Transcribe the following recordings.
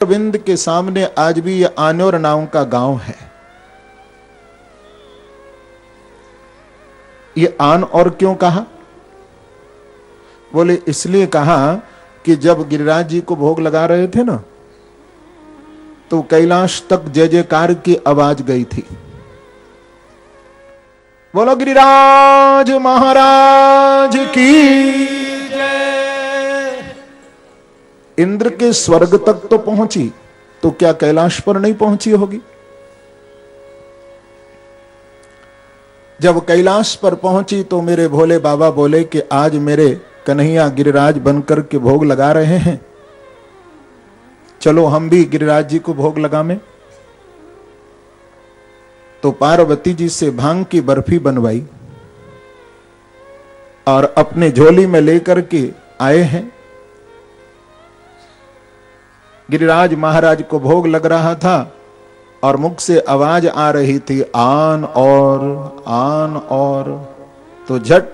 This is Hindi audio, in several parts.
अरविंद के सामने आज भी ये आनोर नाम का गांव है। ये आन और क्यों कहा? बोले इसलिए कहा कि जब गिरिराज जी को भोग लगा रहे थे ना, तो कैलाश तक जय जयकार की आवाज गई थी। बोलो गिरिराज महाराज की जय। इंद्र के स्वर्ग तक तो पहुंची, तो क्या कैलाश पर नहीं पहुंची होगी? जब कैलाश पर पहुंची तो मेरे भोले बाबा बोले कि आज मेरे कन्हैया गिरिराज बनकर के भोग लगा रहे हैं, चलो हम भी गिरिराज जी को भोग लगावें। तो पार्वती जी से भांग की बर्फी बनवाई और अपने झोली में लेकर के आए हैं। गिरिराज महाराज को भोग लग रहा था और मुख से आवाज आ रही थी आन और। तो झट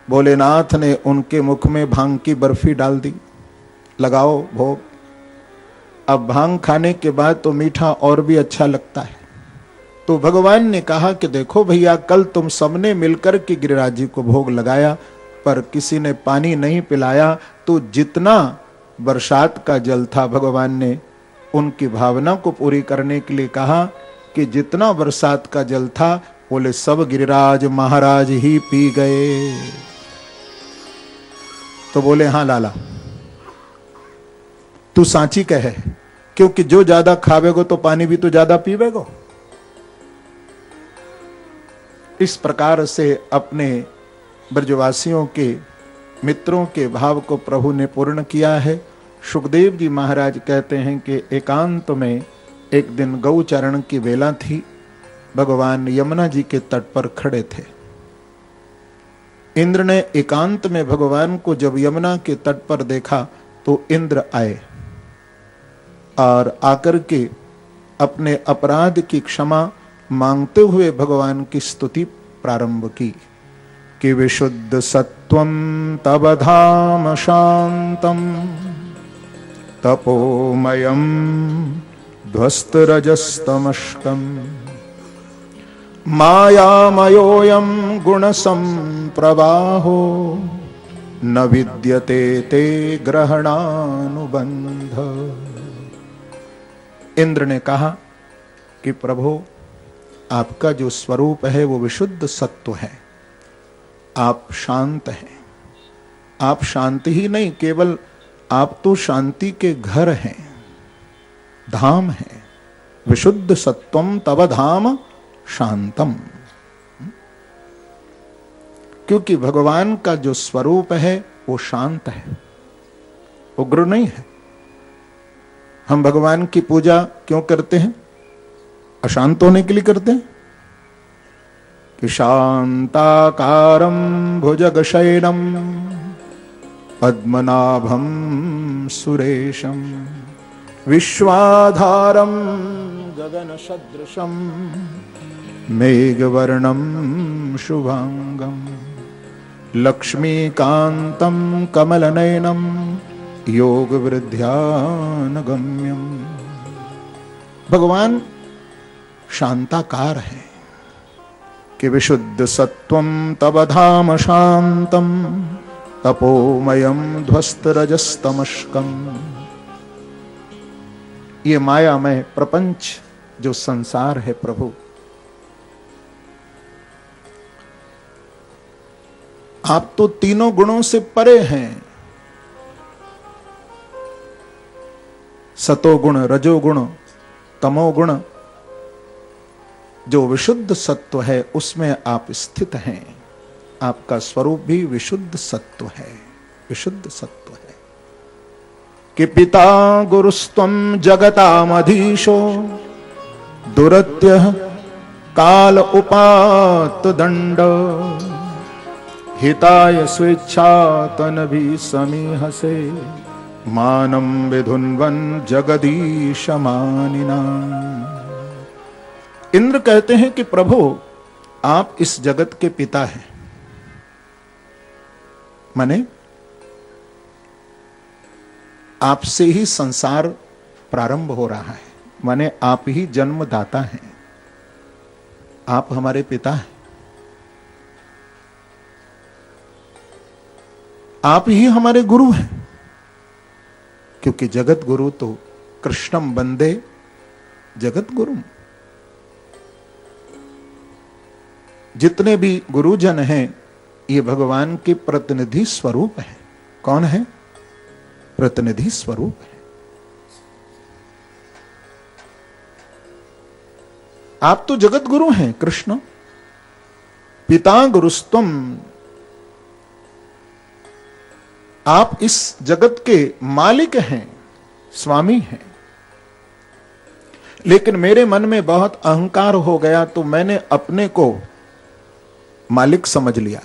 भोलेनाथ ने उनके मुख में भांग की बर्फी डाल दी, लगाओ भोग। अब भांग खाने के बाद तो मीठा और भी अच्छा लगता है। तो भगवान ने कहा कि देखो भैया, कल तुम सबने मिलकर के गिरिराज जी को भोग लगाया, पर किसी ने पानी नहीं पिलाया। तो जितना बरसात का जल था, भगवान ने उनकी भावना को पूरी करने के लिए कहा कि जितना बरसात का जल था, बोले सब गिरिराज महाराज ही पी गए। तो बोले हाँ लाला, तू सांची कहे, क्योंकि जो ज्यादा खावेगो तो पानी भी तो ज्यादा पीवेगो। इस प्रकार से अपने ब्रजवासियों के मित्रों के भाव को प्रभु ने पूर्ण किया है। सुखदेव जी महाराज कहते हैं कि एकांत में एक दिन गौचरण की बेला थी। भगवान यमुना जी के तट पर खड़े थे। इंद्र ने एकांत में भगवान को जब यमुना के तट पर देखा तो इंद्र आए और आकर के अपने अपराध की क्षमा मांगते हुए भगवान की स्तुति प्रारंभ की कि विशुद्ध सत्वं तव धाम शांतम तपोमयं ध्वस्तरजस्तमस्कं मायामयोऽयं गुणसंप्रवाहो न विद्यते ते ग्रहणानुबंध। इंद्र ने कहा कि प्रभु, आपका जो स्वरूप है वो विशुद्ध सत्व है। आप शांत हैं। आप शांति ही नहीं, केवल आप तो शांति के घर हैं, धाम है। विशुद्ध सत्वम तव धाम शांतम। क्योंकि भगवान का जो स्वरूप है वो शांत है, उग्र नहीं है। हम भगवान की पूजा क्यों करते हैं? अशांत होने के लिए करते हैं कि शांताकारं भुजगशयनं पद्मनाभं सुरेशं विश्वाधारं गगनसदृशं मेघवर्णं शुभांगं लक्ष्मीकान्तं कमलनयनं योगवृद्ध्यानगम्यं। भगवान शांताकार है कि विशुद्ध सत्वं तव धाम शांतम तपोमयं ध्वस्तरजस्तमस्कं। ये मायामय प्रपंच जो संसार है प्रभु, आप तो तीनों गुणों से परे हैं। सतोगुण, रजोगुण, तमोगुण। जो विशुद्ध सत्व है उसमें आप स्थित हैं। आपका स्वरूप भी विशुद्ध सत्व है, विशुद्ध सत्व है। कि पिता गुरुस्त्वं जगतामधीशो दुरत्यः काल उपात दंड हिताय स्वेच्छातनभि समीहसे मानं विधुन्वन् जगदीश मानिना। इंद्र कहते हैं कि प्रभु, आप इस जगत के पिता हैं। माने आपसे ही संसार प्रारंभ हो रहा है। माने आप ही जन्मदाता हैं, आप हमारे पिता हैं, आप ही हमारे गुरु हैं। क्योंकि जगत गुरु तो कृष्णम वंदे जगत गुरु। जितने भी गुरुजन हैं ये भगवान के प्रतिनिधि स्वरूप हैं। कौन है? प्रतिनिधि स्वरूप है। आप तो जगत गुरु हैं कृष्ण। पिता गुरुस्तम, आप इस जगत के मालिक हैं, स्वामी हैं। लेकिन मेरे मन में बहुत अहंकार हो गया तो मैंने अपने को मालिक समझ लिया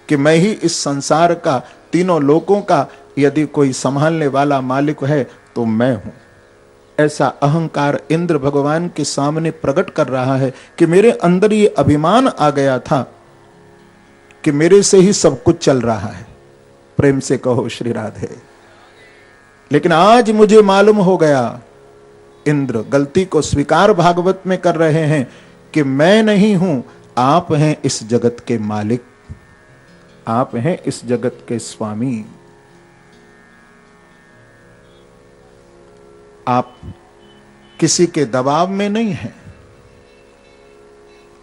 कि मैं ही इस संसार का, तीनों लोकों का यदि कोई संभालने वाला मालिक है तो मैं हूं। ऐसा अहंकार इंद्र भगवान के सामने प्रकट कर रहा है कि मेरे अंदर ये अभिमान आ गया था कि मेरे से ही सब कुछ चल रहा है। प्रेम से कहो श्री राधे। लेकिन आज मुझे मालूम हो गया, इंद्र गलती को स्वीकार भागवत में कर रहे हैं कि मैं नहीं हूं, आप हैं इस जगत के मालिक, आप हैं इस जगत के स्वामी। आप किसी के दबाव में नहीं हैं।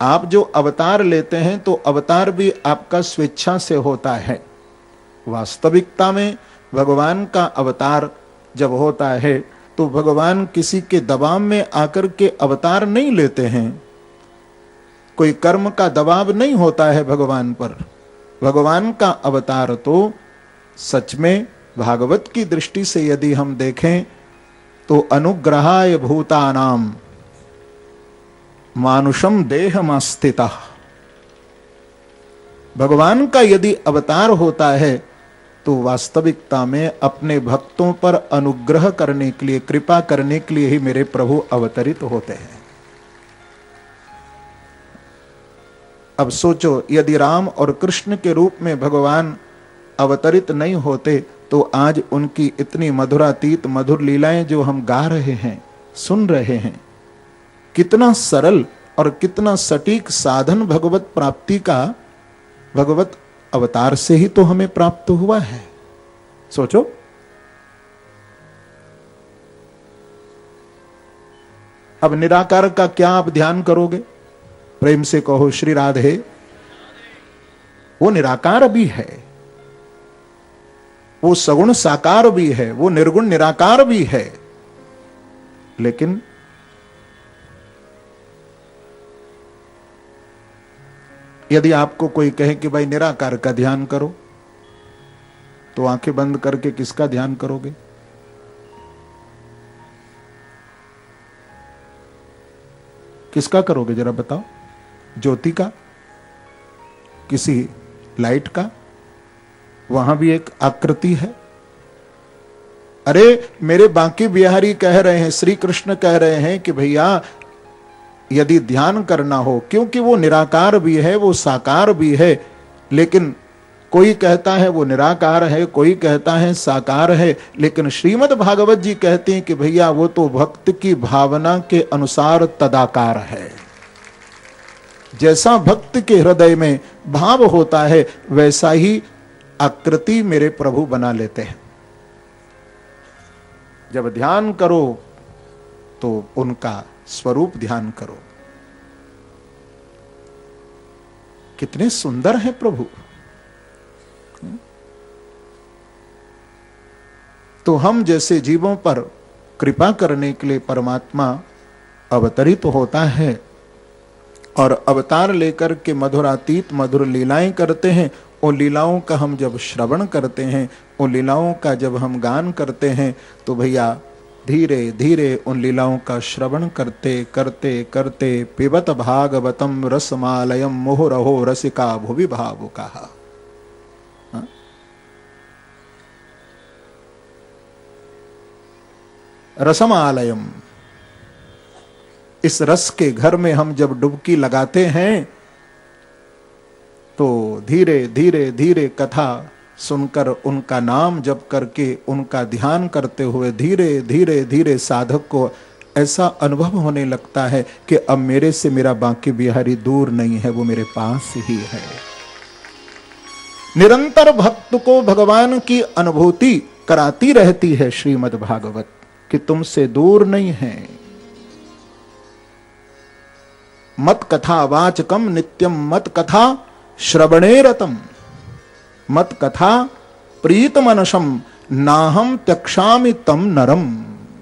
आप जो अवतार लेते हैं तो अवतार भी आपका स्वेच्छा से होता है। वास्तविकता में भगवान का अवतार जब होता है तो भगवान किसी के दबाव में आकर के अवतार नहीं लेते हैं। कोई कर्म का दबाव नहीं होता है भगवान पर। भगवान का अवतार तो सच में भागवत की दृष्टि से यदि हम देखें तो अनुग्रहाय भूतानाम मानुषम देहमास्थितः। भगवान का यदि अवतार होता है तो वास्तविकता में अपने भक्तों पर अनुग्रह करने के लिए, कृपा करने के लिए ही मेरे प्रभु अवतरित होते हैं। अब सोचो, यदि राम और कृष्ण के रूप में भगवान अवतरित नहीं होते तो आज उनकी इतनी मधुरातीत मधुर लीलाएं जो हम गा रहे हैं, सुन रहे हैं, कितना सरल और कितना सटीक साधन भगवत प्राप्ति का भगवत अवतार से ही तो हमें प्राप्त हुआ है। सोचो, अब निराकार का क्या आप ध्यान करोगे? प्रेम से कहो श्री राधे। वो निराकार भी है, वो सगुण साकार भी है, वो निर्गुण निराकार भी है। लेकिन यदि आपको कोई कहे कि भाई निराकार का ध्यान करो, तो आंखें बंद करके किसका ध्यान करोगे? किसका करोगे जरा बताओ? ज्योति का? किसी लाइट का? वहां भी एक आकृति है। अरे मेरे बांकी बिहारी कह रहे हैं, श्री कृष्ण कह रहे हैं कि भैया यदि ध्यान करना हो, क्योंकि वो निराकार भी है, वो साकार भी है, लेकिन कोई कहता है वो निराकार है, कोई कहता है साकार है, लेकिन श्रीमद् भागवत जी कहते हैं कि भैया वो तो भक्त की भावना के अनुसार तदाकार है। जैसा भक्त के हृदय में भाव होता है वैसा ही आकृति मेरे प्रभु बना लेते हैं। जब ध्यान करो तो उनका स्वरूप ध्यान करो। कितने सुंदर है प्रभु। तो हम जैसे जीवों पर कृपा करने के लिए परमात्मा अवतरित होता है और अवतार लेकर के मधुरातीत मधुर लीलाएं करते हैं। उन लीलाओं का हम जब श्रवण करते हैं, उन लीलाओं का जब हम गान करते हैं, तो भैया धीरे धीरे उन लीलाओं का श्रवण करते करते करते पिबत भागवतम रसमालयम मुहुरहो रसिका भुवि भावुकाः। रसमालयम, इस रस के घर में हम जब डुबकी लगाते हैं तो धीरे धीरे धीरे कथा सुनकर उनका नाम जप करके उनका ध्यान करते हुए धीरे धीरे धीरे साधक को ऐसा अनुभव होने लगता है कि अब मेरे से मेरा बांके बिहारी दूर नहीं है, वो मेरे पास ही है। निरंतर भक्त को भगवान की अनुभूति कराती रहती है श्रीमद् भागवत कि तुमसे दूर नहीं है। मत कथा वाचकम नित्यम मत कथा श्रवणे रतम मत कथा प्रीत मनसम नाहम त्यक्षामि तम नरम।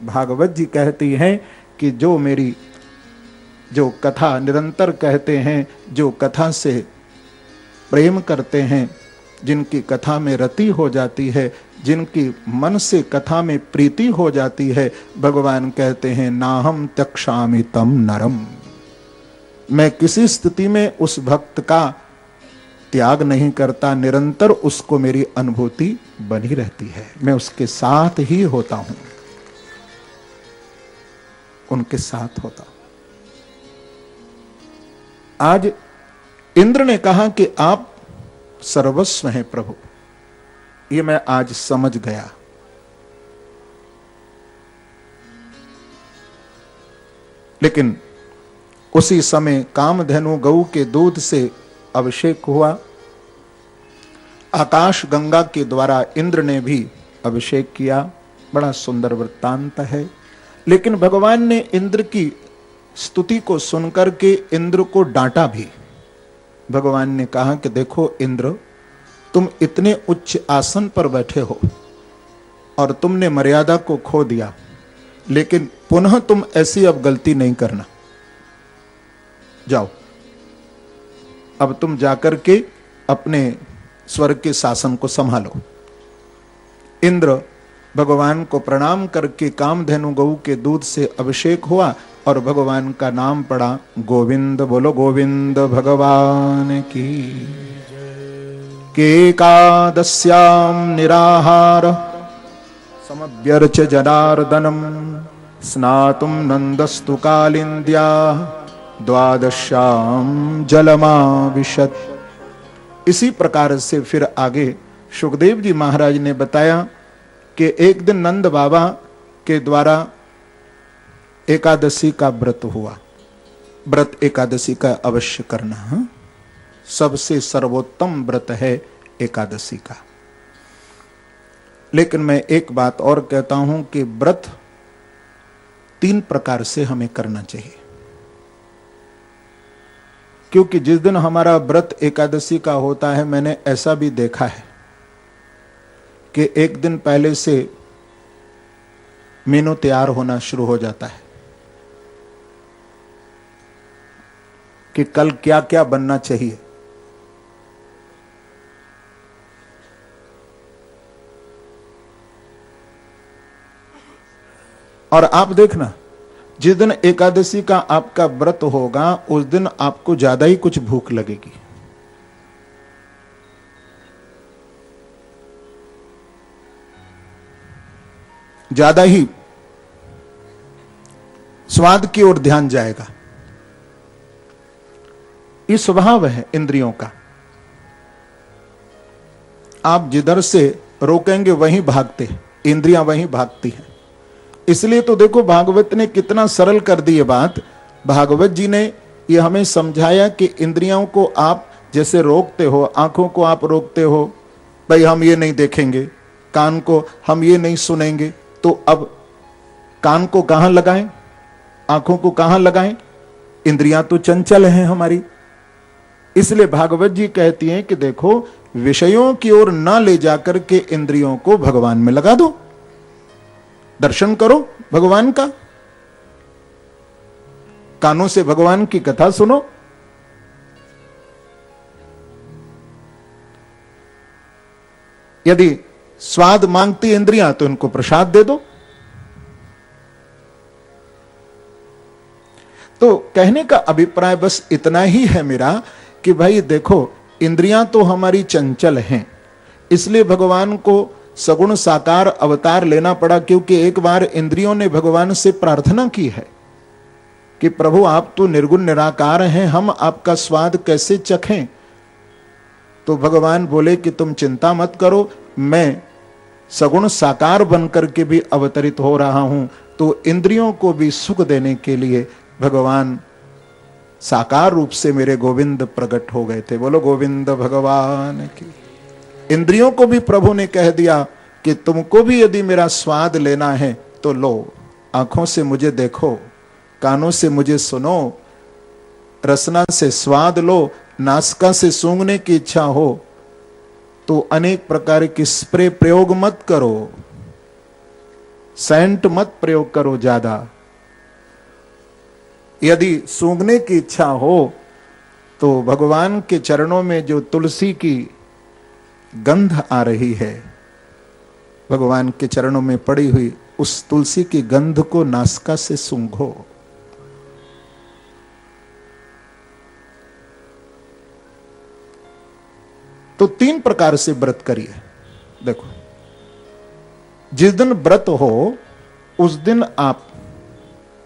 भागवत जी कहती हैं कि जो कथा निरंतर कहते हैं, जो कथा से प्रेम करते हैं, जिनकी कथा में रति हो जाती है, जिनकी मन से कथा में प्रीति हो जाती है, भगवान कहते हैं नाहम त्यक्षामि तम नरम। मैं किसी स्थिति में उस भक्त का त्याग नहीं करता, निरंतर उसको मेरी अनुभूति बनी रहती है, मैं उसके साथ ही होता हूं, उनके साथ होता हूं। आज इंद्र ने कहा कि आप सर्वस्व हैं प्रभु, ये मैं आज समझ गया। लेकिन उसी समय कामधेनु गऊ के दूध से अभिषेक हुआ, आकाश गंगा के द्वारा इंद्र ने भी अभिषेक किया। बड़ा सुंदर वृत्तांत है। लेकिन भगवान ने इंद्र की स्तुति को सुनकर के इंद्र को डांटा भी। भगवान ने कहा कि देखो इंद्र, तुम इतने उच्च आसन पर बैठे हो और तुमने मर्यादा को खो दिया, लेकिन पुनः तुम ऐसी अब गलती नहीं करना। जाओ, अब तुम जाकर के अपने स्वर्ग के शासन को संभालो। इंद्र भगवान को प्रणाम करके कामधेनु गऊ के दूध से अभिषेक हुआ और भगवान का नाम पड़ा गोविंद। बोलो गोविंद भगवान की। केकादस्याम निराहार समभ्यर्च जनार्दनम स्नातुम नंदस्तु कालिंद्या द्वादश्याम जलमाविशत। इसी प्रकार से फिर आगे सुखदेव जी महाराज ने बताया कि एक दिन नंद बाबा के द्वारा एकादशी का व्रत हुआ। व्रत एकादशी का अवश्य करना, हाँ? सबसे सर्वोत्तम व्रत है एकादशी का। लेकिन मैं एक बात और कहता हूं कि व्रत 3 प्रकार से हमें करना चाहिए, क्योंकि जिस दिन हमारा व्रत एकादशी का होता है, मैंने ऐसा भी देखा है कि एक दिन पहले से मेनू तैयार होना शुरू हो जाता है कि कल क्या क्या बनना चाहिए। और आप देखना, जिस दिन एकादशी का आपका व्रत होगा उस दिन आपको ज्यादा ही कुछ भूख लगेगी। ज्यादा ही स्वाद की ओर ध्यान जाएगा। ये स्वभाव है इंद्रियों का। आप जिधर से रोकेंगे वहीं भागते हैं, इंद्रियां वहीं भागती हैं। इसलिए तो देखो भागवत ने कितना सरल कर दी ये बात। भागवत जी ने ये हमें समझाया कि इंद्रियों को आप जैसे रोकते हो, आंखों को आप रोकते हो, भाई हम ये नहीं देखेंगे, कान को हम ये नहीं सुनेंगे, तो अब कान को कहां लगाएं, आंखों को कहां लगाएं? इंद्रियां तो चंचल हैं हमारी। इसलिए भागवत जी कहती हैं कि देखो, विषयों की ओर न ले जाकर के इंद्रियों को भगवान में लगा दो, दर्शन करो भगवान का, कानों से भगवान की कथा सुनो। यदि स्वाद मांगती इंद्रियां तो इनको प्रसाद दे दो। तो कहने का अभिप्राय बस इतना ही है मेरा कि भाई देखो, इंद्रियां तो हमारी चंचल हैं, इसलिए भगवान को सगुण साकार अवतार लेना पड़ा। क्योंकि एक बार इंद्रियों ने भगवान से प्रार्थना की है कि प्रभु आप तो निर्गुण निराकार हैं, हम आपका स्वाद कैसे चखें? तो तो भगवान बोले कि तुम चिंता मत करो, मैं सगुण साकार बनकर के भी अवतरित हो रहा हूं। तो इंद्रियों को भी सुख देने के लिए भगवान साकार रूप से मेरे गोविंद प्रकट हो गए थे। बोलो गोविंद भगवान की। इंद्रियों को भी प्रभु ने कह दिया कि तुमको भी यदि मेरा स्वाद लेना है तो लो, आंखों से मुझे देखो, कानों से मुझे सुनो, रसना से स्वाद लो, नासिका से सूंघने की इच्छा हो तो अनेक प्रकार की स्प्रे प्रयोग मत करो, सेंट मत प्रयोग करो ज्यादा। यदि सूंघने की इच्छा हो तो भगवान के चरणों में जो तुलसी की गंध आ रही है, भगवान के चरणों में पड़ी हुई उस तुलसी की गंध को नासिका से सूंघो। तो 3 प्रकार से व्रत करिए। देखो, जिस दिन व्रत हो उस दिन आप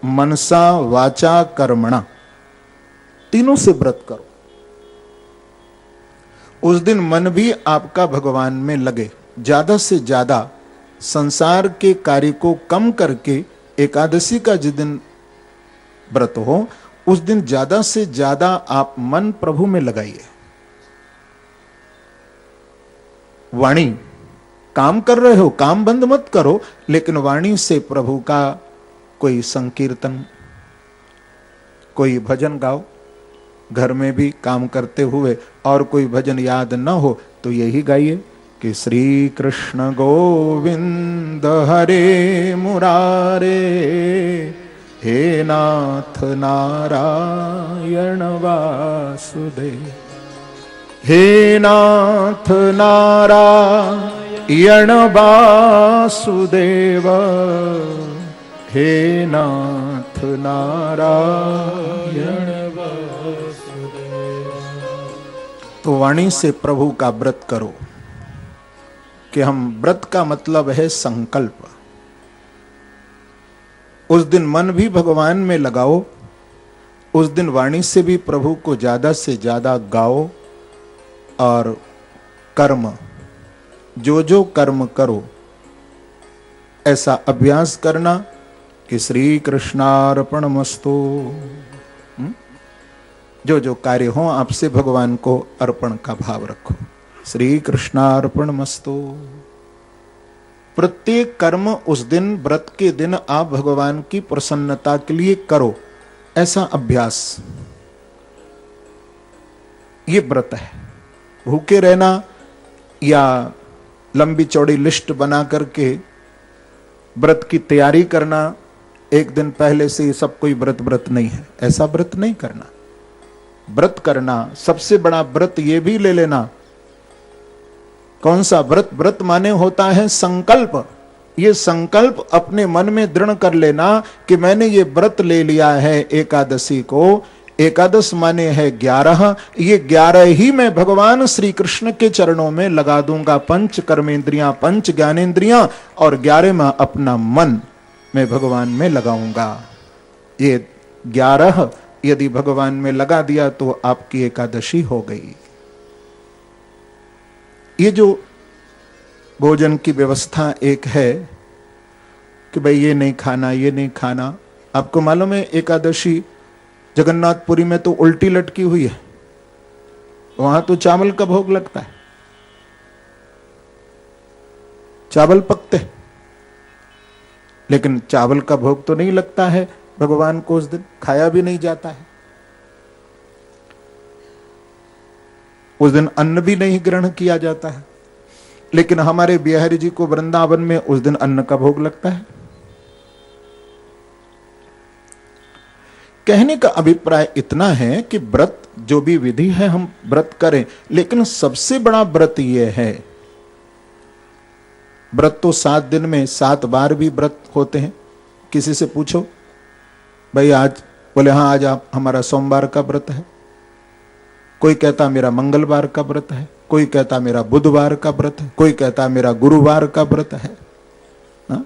मनसा वाचा कर्मणा तीनों से व्रत करो। उस दिन मन भी आपका भगवान में लगे। ज्यादा से ज्यादा संसार के कार्य को कम करके एकादशी का जिस दिन व्रत हो उस दिन ज्यादा से ज्यादा आप मन प्रभु में लगाइए। वाणी, काम कर रहे हो काम बंद मत करो, लेकिन वाणी से प्रभु का कोई संकीर्तन, कोई भजन गाओ। घर में भी काम करते हुए और कोई भजन याद न हो तो यही गाइए कि श्री कृष्ण गोविंद हरे मुरारे, हे नाथ नारायण वासुदेव, हे नाथ नारायण वासुदेव, हे नाथ नारायण वासुदेव। तो वाणी से प्रभु का व्रत करो कि हम व्रत का मतलब है संकल्प। उस दिन मन भी भगवान में लगाओ, उस दिन वाणी से भी प्रभु को ज्यादा से ज्यादा गाओ। और कर्म, जो जो कर्म करो ऐसा अभ्यास करना कि श्री कृष्णार्पणमस्तु। जो जो कार्य हो आपसे भगवान को अर्पण का भाव रखो। श्री कृष्णार्पणमस्तु। प्रत्येक कर्म उस दिन, व्रत के दिन आप भगवान की प्रसन्नता के लिए करो, ऐसा अभ्यास, ये व्रत है। भूखे रहना या लंबी चौड़ी लिस्ट बना करके व्रत की तैयारी करना, एक दिन पहले से सब कोई व्रत नहीं है, ऐसा व्रत नहीं करना। व्रत करना, सबसे बड़ा व्रत ये भी ले लेना। कौन सा व्रत? व्रत माने होता है संकल्प। ये संकल्प अपने मन में दृढ़ कर लेना कि मैंने ये व्रत ले लिया है एकादशी को। एकादश माने है 11, ये 11 ही मैं भगवान श्री कृष्ण के चरणों में लगा दूंगा। 5 कर्मेंद्रियां, 5 ज्ञानेंद्रियां और 11 में अपना मन मैं भगवान में लगाऊंगा। ये 11 यदि भगवान में लगा दिया तो आपकी एकादशी हो गई। ये जो भोजन की व्यवस्था एक है कि भाई ये नहीं खाना, ये नहीं खाना। आपको मालूम है एकादशी जगन्नाथपुरी में तो उल्टी लटकी हुई है, वहां तो चावल का भोग लगता है, चावल पकते, लेकिन चावल का भोग तो नहीं लगता है भगवान को। उस दिन खाया भी नहीं जाता है, उस दिन अन्न भी नहीं ग्रहण किया जाता है। लेकिन हमारे बिहारी जी को वृंदावन में उस दिन अन्न का भोग लगता है। कहने का अभिप्राय इतना है कि व्रत जो भी विधि है हम व्रत करें, लेकिन सबसे बड़ा व्रत यह है, व्रत तो 7 दिन में 7 बार भी व्रत होते हैं। किसी से पूछो भाई आज, बोले हाँ आज आप हमारा सोमवार का व्रत है, कोई कहता मेरा मंगलवार का व्रत है, कोई कहता मेरा बुधवार का व्रत है, कोई कहता मेरा गुरुवार का व्रत है। हा?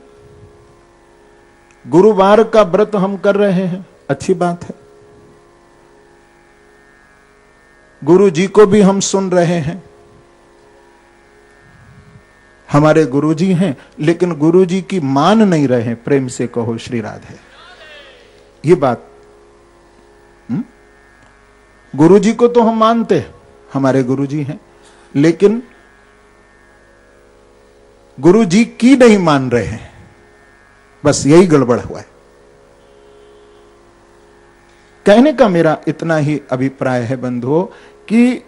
गुरुवार का व्रत हम कर रहे हैं, अच्छी बात है। गुरु जी को भी हम सुन रहे हैं, हमारे गुरुजी हैं, लेकिन गुरुजी की मान नहीं रहे। प्रेम से कहो श्री राधे। ये बात, गुरुजी को तो हम मानते हैं, हमारे गुरुजी हैं, लेकिन गुरुजी की नहीं मान रहे हैं। बस यही गड़बड़ हुआ है। कहने का मेरा इतना ही अभिप्राय है बंधुओं कि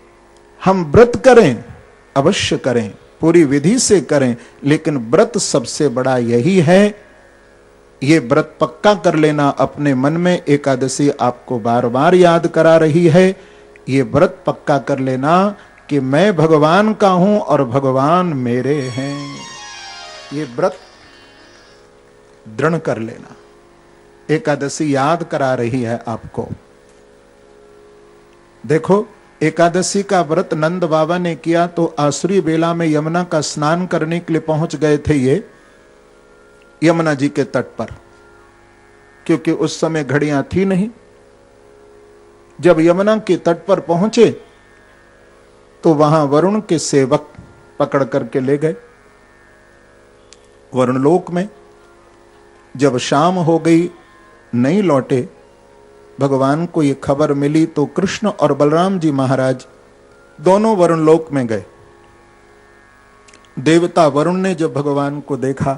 हम व्रत करें, अवश्य करें, पूरी विधि से करें, लेकिन व्रत सबसे बड़ा यही है। ये व्रत पक्का कर लेना अपने मन में। एकादशी आपको बार बार याद करा रही है। ये व्रत पक्का कर लेना कि मैं भगवान का हूं और भगवान मेरे हैं। ये व्रत दृढ़ कर लेना। एकादशी याद करा रही है आपको। देखो, एकादशी का व्रत नंद बाबा ने किया तो आसुरी बेला में यमुना का स्नान करने के लिए पहुंच गए थे ये यमुना जी के तट पर, क्योंकि उस समय घड़ियां थी नहीं। जब यमुना के तट पर पहुंचे तो वहां वरुण के सेवक पकड़ करके ले गए वरुण लोक में। जब शाम हो गई, नहीं लौटे, भगवान को ये खबर मिली तो कृष्ण और बलराम जी महाराज दोनों वरुण लोक में गए। देवता वरुण ने जब भगवान को देखा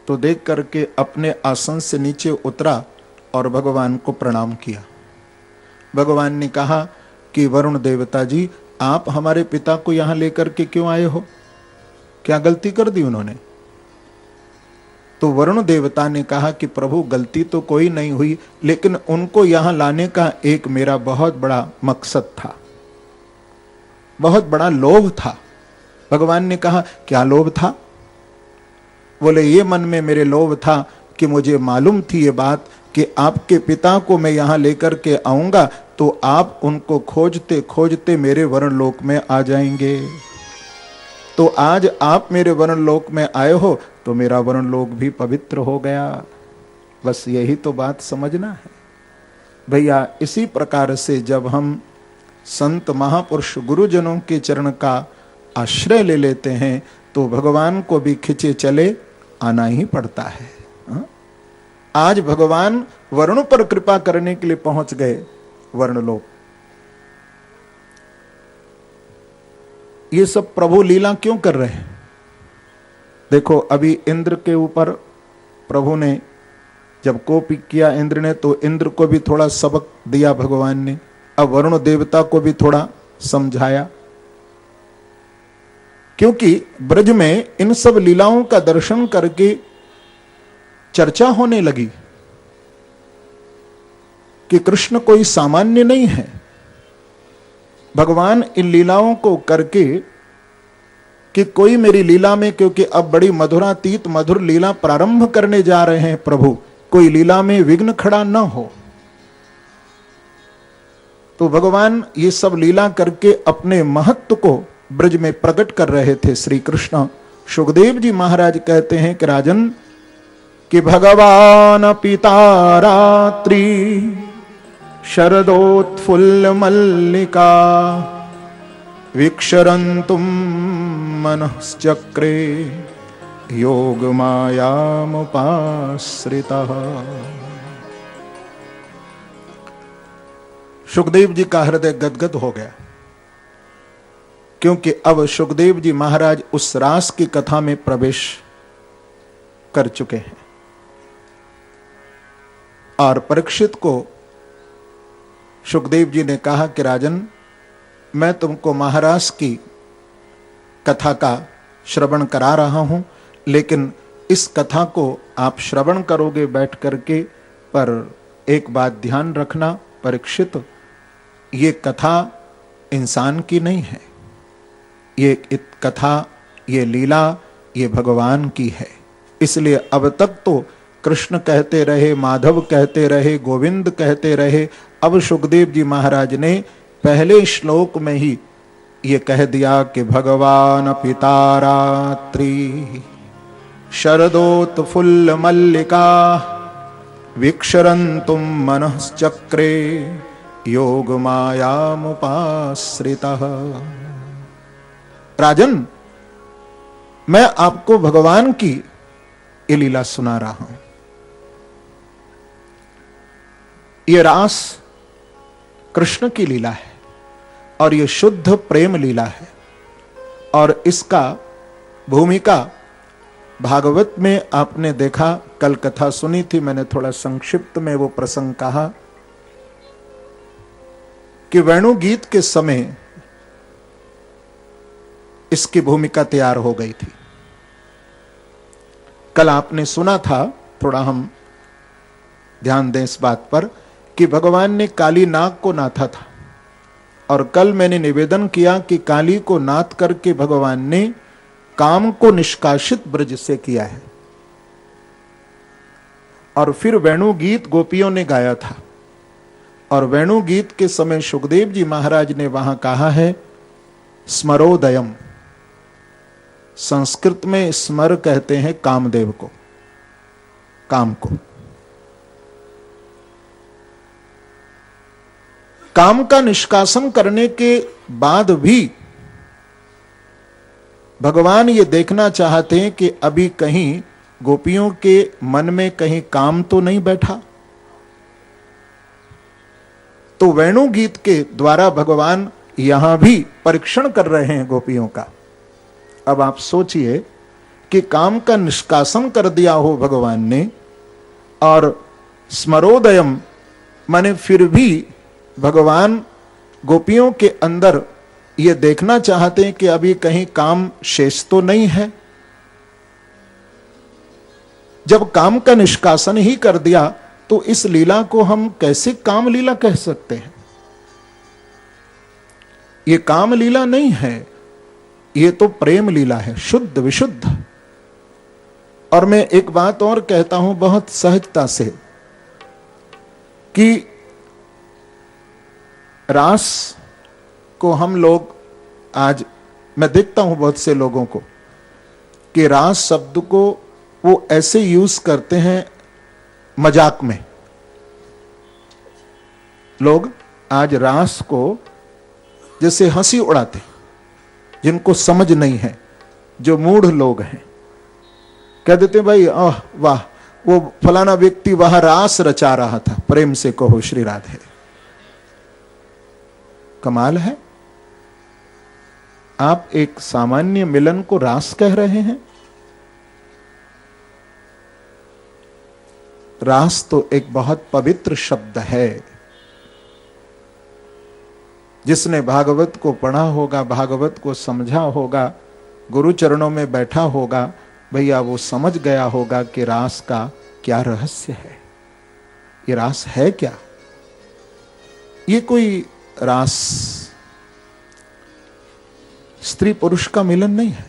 तो देख करके अपने आसन से नीचे उतरा और भगवान को प्रणाम किया। भगवान ने कहा कि वरुण देवता जी, आप हमारे पिता को यहां लेकर के क्यों आए हो? क्या गलती कर दी उन्होंने? तो वरुण देवता ने कहा कि प्रभु, गलती तो कोई नहीं हुई, लेकिन उनको यहां लाने का एक मेरा बहुत बड़ा मकसद था, बहुत बड़ा लोभ था। भगवान ने कहा, क्या लोभ था? बोले, ये मन में मेरे लोभ था कि मुझे मालूम थी ये बात कि आपके पिता को मैं यहां लेकर के आऊंगा तो आप उनको खोजते खोजते मेरे वरुण लोक में आ जाएंगे। तो आज आप मेरे वरुण लोक में आए हो तो मेरा वरुण लोक भी पवित्र हो गया। बस यही तो बात समझना है भैया। इसी प्रकार से जब हम संत महापुरुष गुरुजनों के चरण का आश्रय ले लेते हैं तो भगवान को भी खिंचे चले आना ही पड़ता है। आज भगवान वरुण पर कृपा करने के लिए पहुंच गए वरुण लोक। ये सब प्रभु लीला क्यों कर रहे हैं? देखो, अभी इंद्र के ऊपर प्रभु ने जब कोप किया इंद्र ने, तो इंद्र को भी थोड़ा सबक दिया भगवान ने। अब वरुण देवता को भी थोड़ा समझाया, क्योंकि ब्रज में इन सब लीलाओं का दर्शन करके चर्चा होने लगी कि कृष्ण कोई सामान्य नहीं है। भगवान इन लीलाओं को करके कि कोई मेरी लीला में, क्योंकि अब बड़ी मधुरातीत मधुर लीला प्रारंभ करने जा रहे हैं प्रभु, कोई लीला में विघ्न खड़ा न हो। तो भगवान ये सब लीला करके अपने महत्व को ब्रज में प्रकट कर रहे थे श्री कृष्ण। सुखदेव जी महाराज कहते हैं कि राजन, कि भगवान पिता रात्रि शरदोत्फुल्ल मल्लिका वीक्षरन्तुम मनश्चक्रे योग मायामुपाश्रितः। सुखदेव जी का हृदय गदगद हो गया, क्योंकि अब सुखदेव जी महाराज उस रास की कथा में प्रवेश कर चुके हैं। और परीक्षित को सुखदेव जी ने कहा कि राजन, मैं तुमको महाराज की कथा का श्रवण करा रहा हूं, लेकिन इस कथा को आप श्रवण करोगे बैठ करके, पर एक बात ध्यान रखना परीक्षित, ये कथा इंसान की नहीं है, ये कथा, ये लीला, ये भगवान की है। इसलिए अब तक तो कृष्ण कहते रहे, माधव कहते रहे, गोविंद कहते रहे। अब सुखदेव जी महाराज ने पहले श्लोक में ही ये कह दिया कि भगवान पिता रात्रि शरदोत्फुल्ल मल्लिका वीक्षरन्तुम मनश्चक्रे योग मायामुपाश्रितः। राजन, मैं आपको भगवान की ये लीला सुना रहा हूं। ये रास कृष्ण की लीला है और ये शुद्ध प्रेम लीला है, और इसका भूमिका भागवत में आपने देखा, कल कथा सुनी थी मैंने, थोड़ा संक्षिप्त में वो प्रसंग कहा कि वेणु गीत के समय इसकी भूमिका तैयार हो गई थी। कल आपने सुना था, थोड़ा हम ध्यान दें इस बात पर, कि भगवान ने काली नाग को नाथा था, और कल मैंने निवेदन किया कि काली को नाथ करके भगवान ने काम को निष्कासित ब्रज से किया है। और फिर वेणु गीत गोपियों ने गाया था, और वेणु गीत के समय सुखदेव जी महाराज ने वहां कहा है स्मरोदयम। संस्कृत में स्मर कहते हैं कामदेव को, काम को। काम का निष्कासन करने के बाद भी भगवान ये देखना चाहते हैं कि अभी कहीं गोपियों के मन में कहीं काम तो नहीं बैठा। तो वेणु गीत के द्वारा भगवान यहां भी परीक्षण कर रहे हैं गोपियों का। अब आप सोचिए कि काम का निष्कासन कर दिया हो भगवान ने, और स्मरोदयम माने फिर भी भगवान गोपियों के अंदर ये देखना चाहते हैं कि अभी कहीं काम शेष तो नहीं है। जब काम का निष्कासन ही कर दिया तो इस लीला को हम कैसे काम लीला कह सकते हैं? ये काम लीला नहीं है, ये तो प्रेम लीला है, शुद्ध विशुद्ध। और मैं एक बात और कहता हूं बहुत सहजता से कि रास को हम लोग आज, मैं देखता हूं बहुत से लोगों को कि रास शब्द को वो ऐसे यूज करते हैं मजाक में। लोग आज रास को जैसे हंसी उड़ाते, जिनको समझ नहीं है, जो मूढ़ लोग हैं, कह देते भाई वाह वो फलाना व्यक्ति वहां रास रचा रहा था। प्रेम से कहो श्री राधे। कमाल है, आप एक सामान्य मिलन को रास कह रहे हैं। रास तो एक बहुत पवित्र शब्द है। जिसने भागवत को पढ़ा होगा, भागवत को समझा होगा, गुरु चरणों में बैठा होगा, भैया वो समझ गया होगा कि रास का क्या रहस्य है। ये रास है क्या? ये कोई रास स्त्री पुरुष का मिलन नहीं है।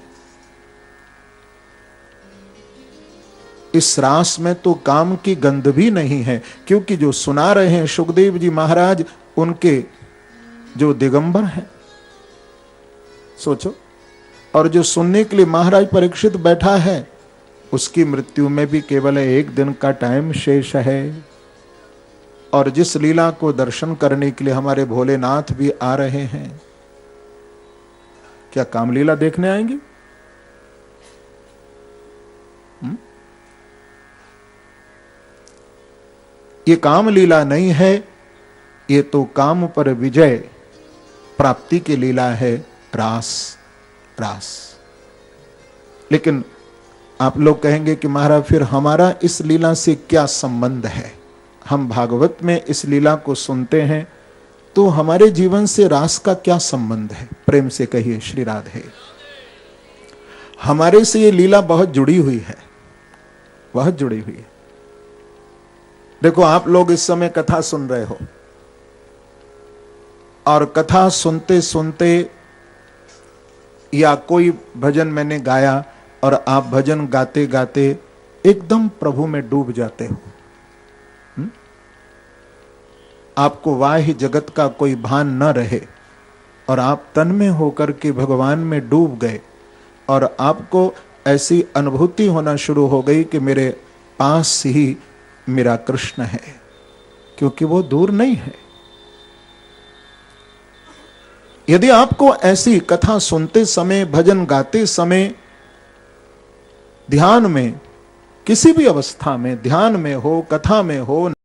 इस रास में तो काम की गंध भी नहीं है, क्योंकि जो सुना रहे हैं सुखदेव जी महाराज, उनके जो दिगंबर हैं, सोचो। और जो सुनने के लिए महाराज परीक्षित बैठा है, उसकी मृत्यु में भी केवल 1 दिन का टाइम शेष है। और जिस लीला को दर्शन करने के लिए हमारे भोलेनाथ भी आ रहे हैं, क्या कामलीला देखने आएंगे? ये कामलीला नहीं है, ये तो काम पर विजय प्राप्ति की लीला है, रास। रास। लेकिन आप लोग कहेंगे कि महाराज फिर हमारा इस लीला से क्या संबंध है? हम भागवत में इस लीला को सुनते हैं तो हमारे जीवन से रास का क्या संबंध है? प्रेम से कहिए श्री राधे। हमारे से ये लीला बहुत जुड़ी हुई है, बहुत जुड़ी हुई है। देखो, आप लोग इस समय कथा सुन रहे हो, और कथा सुनते सुनते या कोई भजन मैंने गाया और आप भजन गाते गाते एकदम प्रभु में डूब जाते हो। आपको वाह्य जगत का कोई भान न रहे और आप तन्मय होकर के भगवान में डूब गए, और आपको ऐसी अनुभूति होना शुरू हो गई कि मेरे पास ही मेरा कृष्ण है, क्योंकि वो दूर नहीं है। यदि आपको ऐसी कथा सुनते समय, भजन गाते समय ध्यान में, किसी भी अवस्था में, ध्यान में हो, कथा में हो,